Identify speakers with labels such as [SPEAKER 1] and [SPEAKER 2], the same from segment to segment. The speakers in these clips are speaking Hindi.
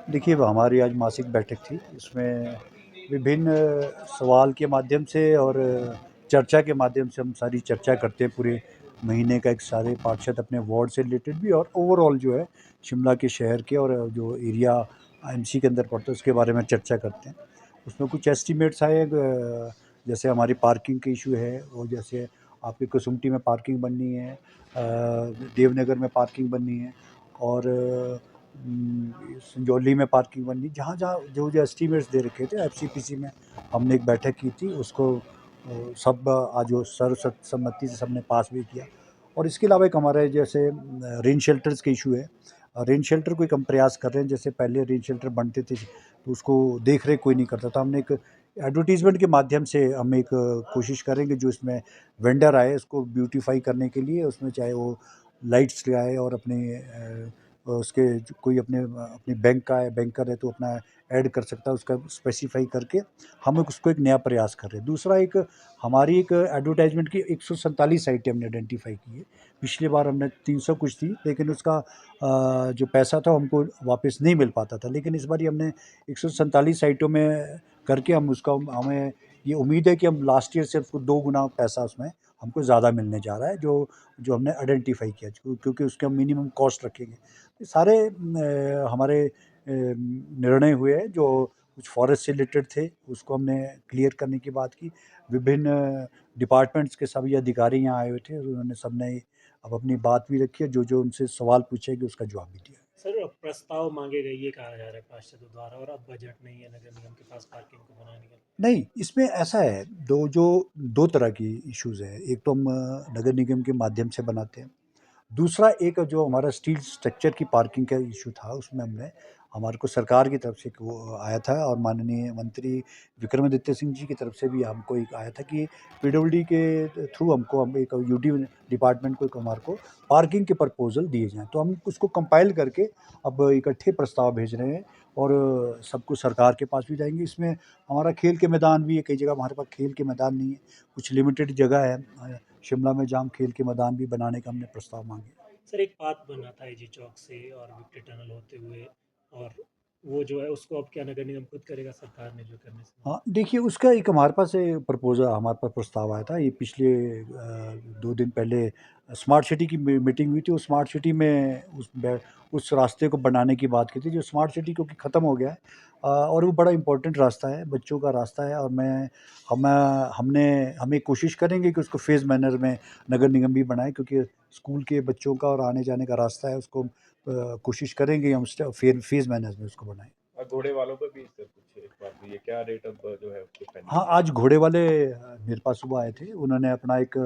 [SPEAKER 1] देखिए, वो हमारी आज मासिक बैठक थी। इसमें विभिन्न सवाल के माध्यम से और चर्चा के माध्यम से हम सारी चर्चा करते हैं पूरे महीने का। एक सारे पार्षद अपने वार्ड से रिलेटेड भी और ओवरऑल जो है शिमला के शहर के और जो एरिया एमसी के अंदर पड़ता है उसके बारे में चर्चा करते हैं। उसमें कुछ एस्टीमेट्स आए, जैसे हमारी पार्किंग के इशू है, वो जैसे आपकी कसुम्पटी में पार्किंग बननी है, देवनगर में पार्किंग बननी है और संजौली में पार्किंग बननी। जहाँ-जहाँ जो एस्टीमेट्स दे रखे थे एफसीपीसी में हमने एक बैठक की थी, उसको सब आज वो सर्वसम्मति से सबने पास भी किया। और इसके अलावा एक हमारे जैसे रेन शेल्टर्स के इशू है। रेन शेल्टर को एक हम प्रयास कर रहे हैं। जैसे पहले रेन शेल्टर बनते थे तो उसको देख रेख कोई नहीं करता था। हमने एक एडवर्टीजमेंट के माध्यम से हम एक कोशिश करेंगे जो इसमें वेंडर आए उसको ब्यूटीफाई करने के लिए, उसमें चाहे वो लाइट्स लगाए और अपने उसके कोई अपनी बैंक का है, बैंकर है तो अपना ऐड कर सकता है, उसका स्पेसिफाई करके हम उसको एक नया प्रयास कर रहे हैं। दूसरा एक हमारी एक एडवर्टाइजमेंट की 147 साइटें हमने आइडेंटिफाई की है। पिछली बार हमने 300 कुछ थी, लेकिन उसका जो पैसा था हमको वापस नहीं मिल पाता था। लेकिन इस बार हमने 147 साइटों में करके हम उसका हमें ये उम्मीद है कि हम लास्ट ईयर से उसको 2 गुना पैसा उसमें हमको ज़्यादा मिलने जा रहा है, जो हमने आइडेंटिफाई किया, क्योंकि उसके हम मिनिमम कॉस्ट रखेंगे। ये सारे हमारे निर्णय हुए हैं। जो कुछ फॉरेस्ट से रिलेटेड थे उसको हमने क्लियर करने की बात की। विभिन्न डिपार्टमेंट्स के सभी अधिकारी यहाँ आए हुए थे और उन्होंने सबने अब अपनी बात भी रखी है। जो उनसे सवाल पूछे गए उसका जवाब भी दिया।
[SPEAKER 2] सर, प्रस्ताव मांगे गए ये कहा जा रहा है पार्षदों द्वारा, और अब बजट नहीं है नगर निगम के पास पार्किंग को बनाने के लिए।
[SPEAKER 1] नहीं, इसमें ऐसा है, 2 तरह की इश्यूज़ हैं। एक तो हम नगर निगम के माध्यम से बनाते हैं। दूसरा एक जो हमारा स्टील स्ट्रक्चर की पार्किंग का इशू था, उसमें हमने हमारे को सरकार की तरफ से एक वो आया था और माननीय मंत्री विक्रमादित्य सिंह जी की तरफ से भी हमको एक आया था कि पीडब्ल्यूडी के थ्रू हमको हम एक यूडी डिपार्टमेंट को एक हमारे को पार्किंग के प्रपोज़ल दिए जाएँ। तो हम उसको कंपाइल करके अब इकट्ठे प्रस्ताव भेज रहे हैं और सबको सरकार के पास भी जाएँगे। इसमें हमारा खेल के मैदान भी है, कई जगह हमारे पास खेल के मैदान नहीं है, कुछ लिमिटेड जगह है शिमला में जहाँ हम खेल के मैदान भी बनाने का हमने प्रस्ताव मांगे।
[SPEAKER 2] सर, एक पाथ बना था एजी चौक से और विक्ट्री टनल होते हुए, और वो जो है उसको अब क्या नगर निगम खुद करेगा, सरकार ने जो करने से
[SPEAKER 1] हाँ, देखिए उसका एक हमारे पास हमारे पास प्रस्ताव आया था। ये पिछले 2 दिन पहले स्मार्ट सिटी की मीटिंग हुई थी। उस स्मार्ट सिटी में उस रास्ते को बनाने की बात की थी, जो स्मार्ट सिटी क्योंकि ख़त्म हो गया है और वो बड़ा इम्पोर्टेंट रास्ता है, बच्चों का रास्ता है और हम हमें कोशिश करेंगे कि उसको फ़ेज़ मैनर में नगर निगम भी बनाए, क्योंकि स्कूल के बच्चों का और आने-जाने का रास्ता है, उसको कोशिश करेंगे हम फ़ेज़ मैनर में उसको बनाएँ।
[SPEAKER 3] और घोड़े वालों पे भी सर कुछ एक बात हुई है, क्या रेट अब जो है उसको
[SPEAKER 1] हाँ,
[SPEAKER 3] पेंडिंग है?
[SPEAKER 1] आज घोड़े वाले मेरे पास सुबह आए थे। उन्होंने अपना एक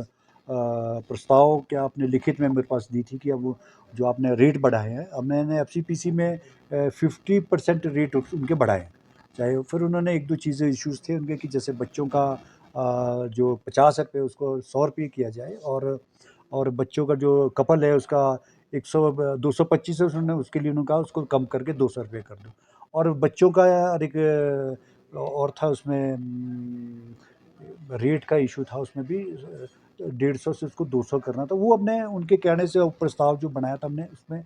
[SPEAKER 1] प्रस्ताव क्या आपने लिखित में मेरे पास दी थी कि अब वो जो आपने रेट बढ़ाए हैं, अब मैंने एफसीपीसी में 50% रेट उनके बढ़ाए हैं। चाहे फिर उन्होंने 1-2 चीज़ें इश्यूज़ थे उनके कि जैसे बच्चों का जो ₹50 उसको ₹100 किया जाए और बच्चों का जो कपल है उसका 100 ब 225 है, उन्होंने उसके लिए उन्होंने कहा उसको कम करके ₹200 कर दो। और बच्चों का यार एक और था उसमें रेट का इशू था उसमें भी 150 से उसको 200 करना था। वो हमने उनके कहने से प्रस्ताव जो बनाया था हमने उसमें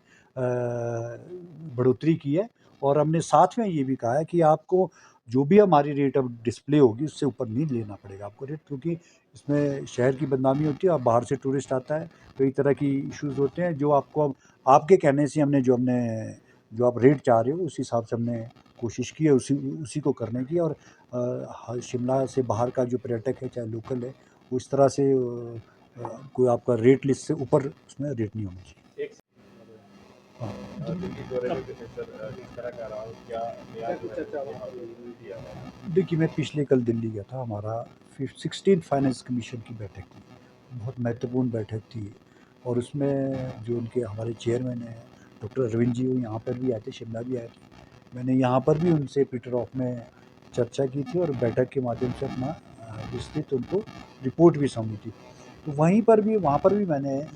[SPEAKER 1] बढ़ोतरी की है और हमने साथ में ये भी कहा है कि आपको जो भी हमारी रेट अब डिस्प्ले होगी उससे ऊपर नहीं लेना पड़ेगा आपको रेट, क्योंकि इसमें शहर की बदनामी होती है। अब बाहर से टूरिस्ट आता है, कई तरह की इश्यूज़ होते हैं जो आपको अब आपके कहने से जो आप रेट चाह रहे हो उस हिसाब से हमने कोशिश की है उसी उसी को करने की। और शिमला से बाहर का जो पर्यटक है चाहे लोकल है, वो इस तरह से कोई आपका रेट लिस्ट से ऊपर उसमें रेट नहीं होना चाहिए।
[SPEAKER 3] एक दिल्ली दौरे में जैसे सर किस तरह का रहा और क्या नया जो है यहाँ पर दिया है?
[SPEAKER 1] देखिए, मैं पिछले कल दिल्ली गया था। हमारा 16th फाइनेंस कमीशन की बैठक थी। बहुत महत्वपूर्ण बैठक थी और उसमें जो उनके हमारे चेयरमैन हैं डॉक्टर अरविंद जी, वो यहाँ पर भी आए थे, शिमला भी आए थे। मैंने यहाँ पर भी उनसे पीटर हॉफ में चर्चा की थी और बैठक के माध्यम से अपना विस्तृत उनको रिपोर्ट भी सौंपी थी। तो वहाँ पर भी मैंने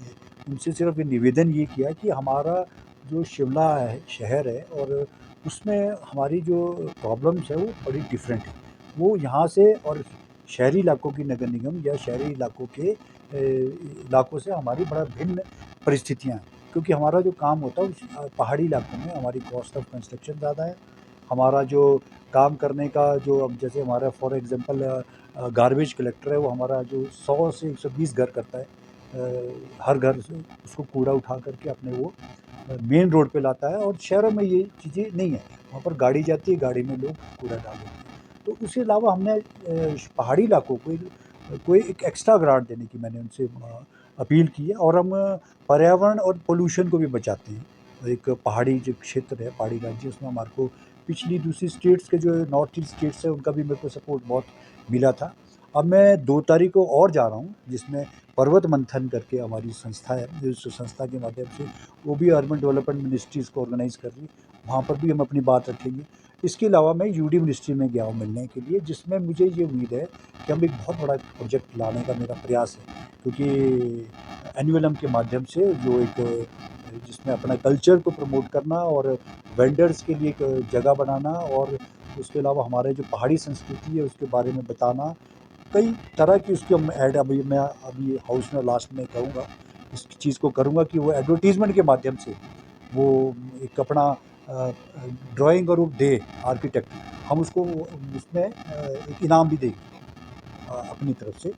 [SPEAKER 1] उनसे सिर्फ़ ये निवेदन ये किया कि हमारा जो शिमला है, शहर है और उसमें हमारी जो प्रॉब्लम्स है वो बड़ी डिफरेंट है। वो यहाँ से और शहरी इलाकों की नगर निगम या शहरी इलाकों से हमारी बड़ा भिन्न परिस्थितियाँ हैं। क्योंकि हमारा जो काम होता है उस पहाड़ी इलाकों में हमारी कॉस्ट ऑफ कंस्ट्रक्शन ज़्यादा है। हमारा जो काम करने का जो अब जैसे हमारा फॉर एग्ज़ाम्पल गार्बेज कलेक्टर है, वो हमारा जो 100 से 120 घर करता है। हर घर से उसको कूड़ा उठा करके अपने वो मेन रोड पे लाता है, और शहरों में ये चीज़ें नहीं है। वहाँ पर गाड़ी जाती है, गाड़ी में लोग कूड़ा डाल देते हैं। तो उसके अलावा हमने पहाड़ी इलाकों को कोई एक एक्स्ट्रा ग्रांट देने की मैंने उनसे अपील की है, और हम पर्यावरण और पोल्यूशन को भी बचाते हैं। एक पहाड़ी जो क्षेत्र है, पहाड़ी राज्य, उसमें हमारे को पिछली दूसरी स्टेट्स के जो नॉर्थ ईस्ट स्टेट्स है उनका भी मेरे को सपोर्ट बहुत मिला था। अब मैं 2 तारीख को और जा रहा हूँ, जिसमें पर्वत मंथन करके हमारी संस्था है, उस संस्था के माध्यम से वो भी अर्बन डेवलपमेंट मिनिस्ट्री इसको ऑर्गेनाइज़ कर रही है, वहाँ पर भी हम अपनी बात रखेंगे। इसके अलावा मैं यूडी मिनिस्ट्री में गया हूँ मिलने के लिए, जिसमें मुझे ये उम्मीद है कि हम एक बहुत बड़ा प्रोजेक्ट लाने का मेरा प्रयास है, क्योंकि एन्युअलम के माध्यम से जो एक जिसमें अपना कल्चर को प्रमोट करना और वेंडर्स के लिए एक जगह बनाना, और उसके अलावा हमारे जो पहाड़ी संस्कृति है उसके बारे में बताना, कई तरह की उसकी हम ऐड अभी हाउस में लास्ट में कहूँगा, इस चीज़ को करूँगा कि वो एडवर्टीज़मेंट के माध्यम से वो एक अपना ड्राइंग और वो दे आर्किटेक्ट, हम उसको उसमें एक इनाम भी देंगे अपनी तरफ से,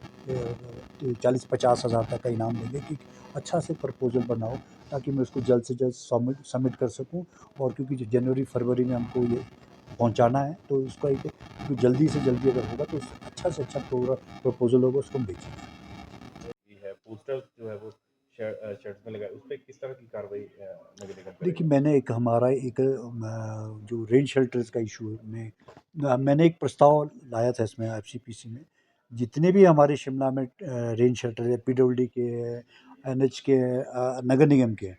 [SPEAKER 1] 40-50 हज़ार तक का इनाम देंगे कि अच्छा से प्रपोज़ल बनाओ, ताकि मैं उसको जल्द से जल्द सबमिट कर सकूँ। और क्योंकि जनवरी-फरवरी में हमको ये पहुँचाना है, तो उसका एक जल्दी से जल्दी अगर होगा तो अच्छा से अच्छा प्रपोज़ल होगा, उसको हम बेचेंगे।
[SPEAKER 3] ये है पोस्टर जो है वो शर्ट्स में लगाए, उस पे किस तरह की कार्रवाई नगर निगम करेगा?
[SPEAKER 1] देखिए, मैंने एक हमारा एक जो रेन शेल्टर्स का इशू में मैंने एक प्रस्ताव लाया था इसमें एफसीपीसी में, जितने भी हमारे शिमला में रेन शेल्टर है, पीडब्ल्यूडी के हैं, एनएच के हैं, नगर निगम के हैं,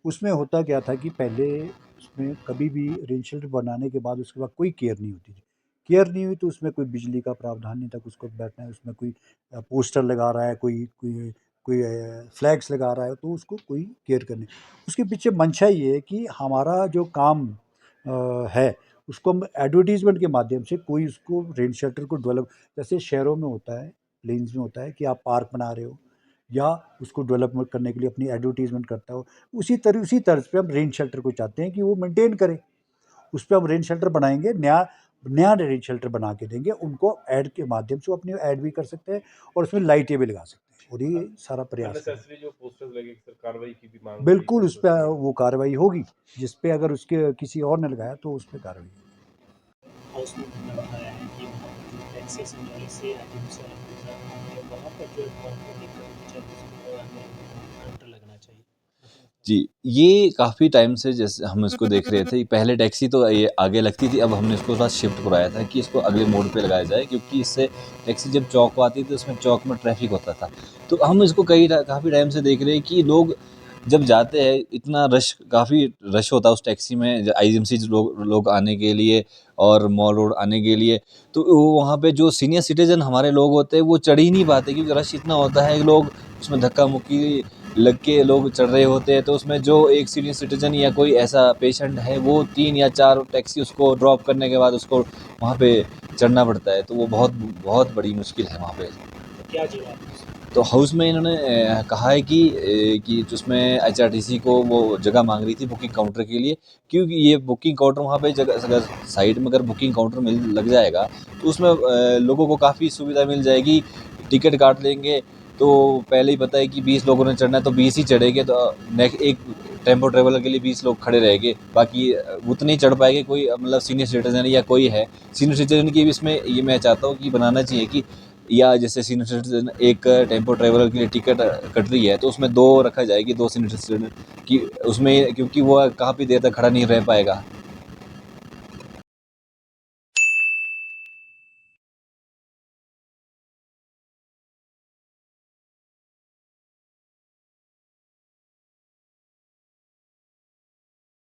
[SPEAKER 1] उसमें होता क्या था कि पहले उसमें कभी भी रेन शेल्टर बनाने के बाद उसके बाद कोई केयर नहीं होती थी। केयर नहीं हुई तो उसमें कोई बिजली का प्रावधान नहीं था, उसको बैठना है, उसमें कोई पोस्टर लगा रहा है, कोई कोई कोई फ्लैग्स लगा रहा है, तो उसको कोई केयर करने, उसके पीछे मंशा ये है कि हमारा जो काम है उसको हम एडवर्टीज़मेंट के माध्यम से कोई उसको रेन शेल्टर को डेवलप, जैसे शहरों में होता है, प्लेन्स में होता है कि आप पार्क बना रहे हो या उसको डेवलपमेंट करने के लिए अपनी एडवर्टीज़मेंट करता हो, उसी तर्ज पे हम रेन शेल्टर को चाहते हैं कि वो मेंटेन करे। उस पे हम रेन शेल्टर बनाएँगे, नया नया रेन शेल्टर बना के देंगे, उनको ऐड के माध्यम से वो अपनी ऐड भी कर सकते हैं और उसमें लाइटें भी लगा सकते हैं, और ये सारा प्रयास है।
[SPEAKER 3] अननेसेसरी जो पोस्टर्स लगे, सर कार्रवाई की भी मांग
[SPEAKER 1] बिल्कुल, उस पे
[SPEAKER 3] है।
[SPEAKER 1] वो कार्रवाई होगी, जिस पे अगर उसके किसी और ने लगाया तो उस पे कार्रवाई होगी।
[SPEAKER 2] हाउस में मैंने बताया है कि वहाँ पर जो टैक्सेशन पॉलिसी है जिनसे वहाँ पर जो कॉन्फ्लिक्ट दिक्कत उसको हमें काउंटर लगना चाहिए।
[SPEAKER 4] जी, ये काफ़ी टाइम से जैसे हम इसको देख रहे थे, पहले टैक्सी तो ये आगे लगती थी, अब हमने इसको थोड़ा शिफ्ट करवाया था कि इसको अगले मोड़ पे लगाया जाए, क्योंकि इससे टैक्सी जब चौक को आती थी तो उसमें चौक में ट्रैफिक होता था। तो हम इसको काफ़ी टाइम से देख रहे हैं कि लोग जब जाते हैं इतना काफ़ी रश होता है उस टैक्सी में, आईजीएमसी लोग आने के लिए और मॉल रोड आने के लिए, तो वहाँ पे जो सीनियर सिटीजन हमारे लोग होते हैं वो चढ़ ही नहीं पाते, क्योंकि रश इतना होता है कि लोग उसमें धक्का मुक्की लग के लोग चढ़ रहे होते हैं। तो उसमें जो एक सीनियर सिटीजन या कोई ऐसा पेशेंट है, वो 3 या 4 टैक्सी उसको ड्रॉप करने के बाद उसको वहाँ पे चढ़ना पड़ता है, तो वो बहुत बड़ी मुश्किल है वहाँ पे।
[SPEAKER 2] तो क्या जवाब है उसका?
[SPEAKER 4] तो हाउस में इन्होंने कहा है कि जिसमें एचआरटीसी को वो जगह मांग रही थी बुकिंग काउंटर के लिए, क्योंकि ये बुकिंग काउंटर वहाँ पे जगह अगर साइड में अगर बुकिंग काउंटर लग जाएगा तो उसमें लोगों को काफ़ी सुविधा मिल जाएगी। टिकट काट लेंगे तो पहले ही पता है कि 20 लोगों ने चढ़ना है तो 20 ही चढ़ेंगे, तो एक टेम्पो ट्रेवलर के लिए 20 लोग खड़े रहेंगे, बाकी उतने ही चढ़ पाएंगे। कोई मतलब सीनियर सिटीजन या कोई है सीनियर सिटीजन की भी इसमें ये मैं चाहता हूँ कि बनाना चाहिए कि, या जैसे सीनियर सिटीजन एक टेम्पो ट्रेवलर के लिए टिकट कट रही है तो उसमें 2 रखा जाएगी, 2 सीनियर सिटीजन की उसमें, क्योंकि वो काफ़ी देर तक खड़ा नहीं रह पाएगा।